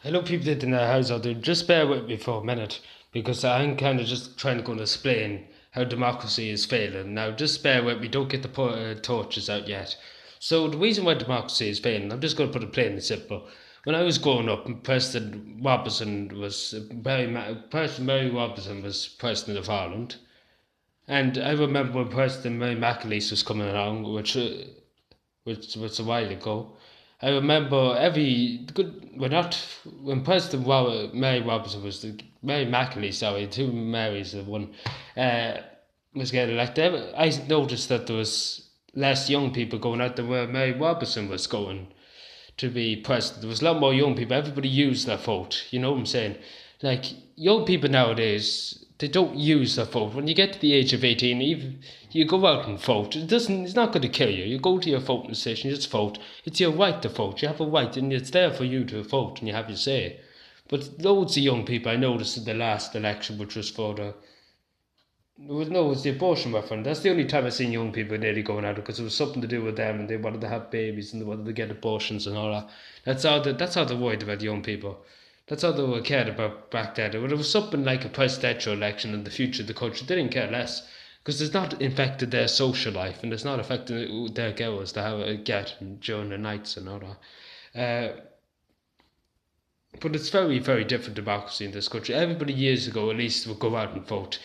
Hello, people in the house out there. Just bear with me for a minute because I'm kind of just trying to go and explain how democracy is failing. Now, just bear with me. Don't get the torches out yet. So, the reason why democracy is failing, I'm just going to put it plain and simple. When I was growing up, President Mary Robinson was president of Ireland, and I remember when President Mary McAleese was coming along, which was a while ago. I remember every good when President Mary Robinson was Mary McAleese, sorry, two Marys, the one was getting elected. I noticed that there was less young people going out there where Mary Robinson was going to be president. There was a lot more young people. Everybody used their vote. You know what I'm saying? Like young people nowadays, they don't use their vote. When you get to the age of 18, even you go out and vote. It's not going to kill you. You go to your voting station, you just vote. It's your right to vote. You have a right, and it's there for you to vote, and you have your say. But loads of young people I noticed in the last election, which was for the it was the abortion referendum. That's the only time I've seen young people nearly going out because it was something to do with them and they wanted to have babies and they wanted to get abortions and all that. That's how they're worried about young people. That's how they were cared about back then. When it was something like a presidential election in the future of the country, they didn't care less because it's not affected their social life and it's not affecting their girls to have a get during the nights and all that. But it's very, very different democracy in this country. Everybody years ago at least would go out and vote,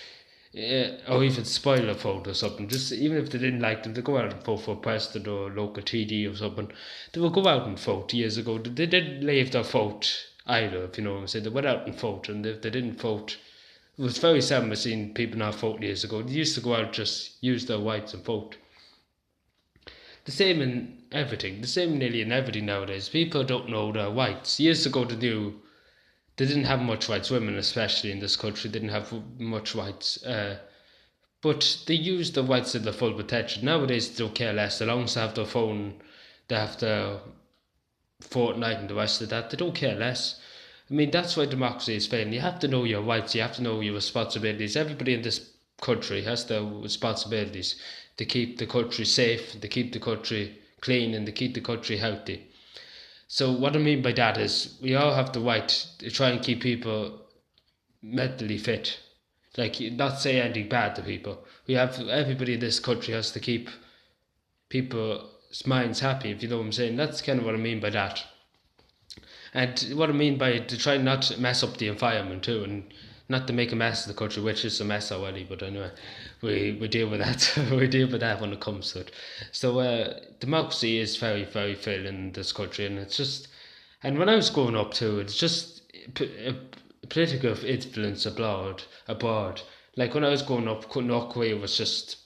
or even spoil a vote or something. Just even if they didn't like them, they go out and vote for president or local TD or something. They would go out and vote years ago. They didn't leave their vote either, if you know what I'm saying. They went out and vote, and if they didn't vote, it was very seldom seen people not vote years ago. They used to go out and just use their rights and vote. The same in everything. The same nearly in everything nowadays. People don't know their rights. Years ago, they didn't have much rights. Women, especially in this country, didn't have much rights. But they use the rights to the full potential. Nowadays, they don't care less. As long as they have their phone, they have their Fortnite and the rest of that. They don't care less. I mean, that's why democracy is failing. You have to know your rights. You have to know your responsibilities. Everybody in this country has their responsibilities to keep the country safe, to keep the country clean, and to keep the country healthy. So what I mean by that is we all have the right to try and keep people mentally fit. Like not say anything bad to people. We have everybody in this country has to keep people's minds happy, if you know what I'm saying. That's kind of what I mean by that. And what I mean by to try not to mess up the environment too, and not to make a mess of the country, which is a mess already. But anyway, we deal with that. We deal with that when it comes to it. So democracy is very very failing in this country, and it's just. And when I was growing up too, it's just political influence abroad. Like when I was growing up, North Korea was just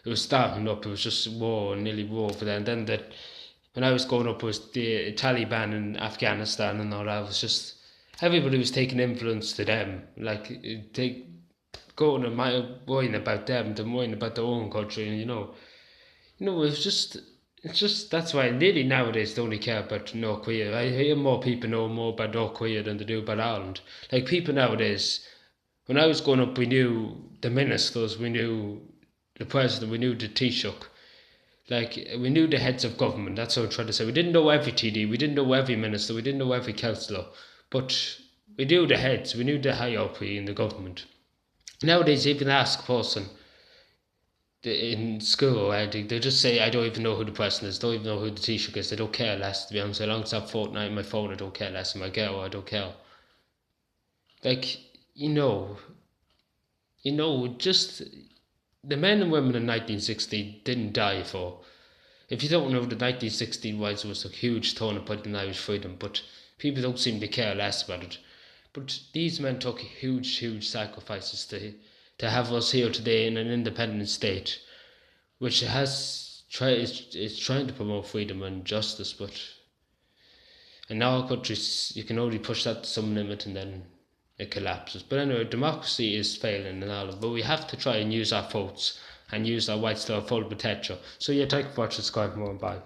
it was starting up. It was just war, nearly war for them. And then that when I was growing up, it was the Taliban in Afghanistan and all that. It was just everybody was taking influence to them. Like take going and worrying about them, than worrying about their own country. And it's just that's why nearly nowadays they only care about North Korea. I hear more people know more about North Korea than they do about Ireland. Like people nowadays, when I was growing up, we knew the ministers, we knew the president, we knew the Taoiseach. Like we knew the heads of government. That's what I'm trying to say. We didn't know every TD, we didn't know every minister, we didn't know every councillor, but we knew the heads, we knew the hierarchy in the government. Nowadays, even ask a person in school or anything, they just say, I don't even know who the president is, don't even know who the Taoiseach is, they don't care less, to be honest. As long as I have Fortnite on my phone, I don't care less. And my girl, I don't care. Like, just the men and women in 1960 didn't die for. If you don't know, the 1916 riots was a huge turning point in Irish freedom, but people don't seem to care less about it. But these men took huge, huge sacrifices to have us here today in an independent state, which is trying to promote freedom and justice. But in our countries, you can only push that to some limit and then it collapses. But anyway, democracy is failing and all, but we have to try and use our votes and use our rights to our full potential. So yeah, thank you for watching, subscribe more, and bye.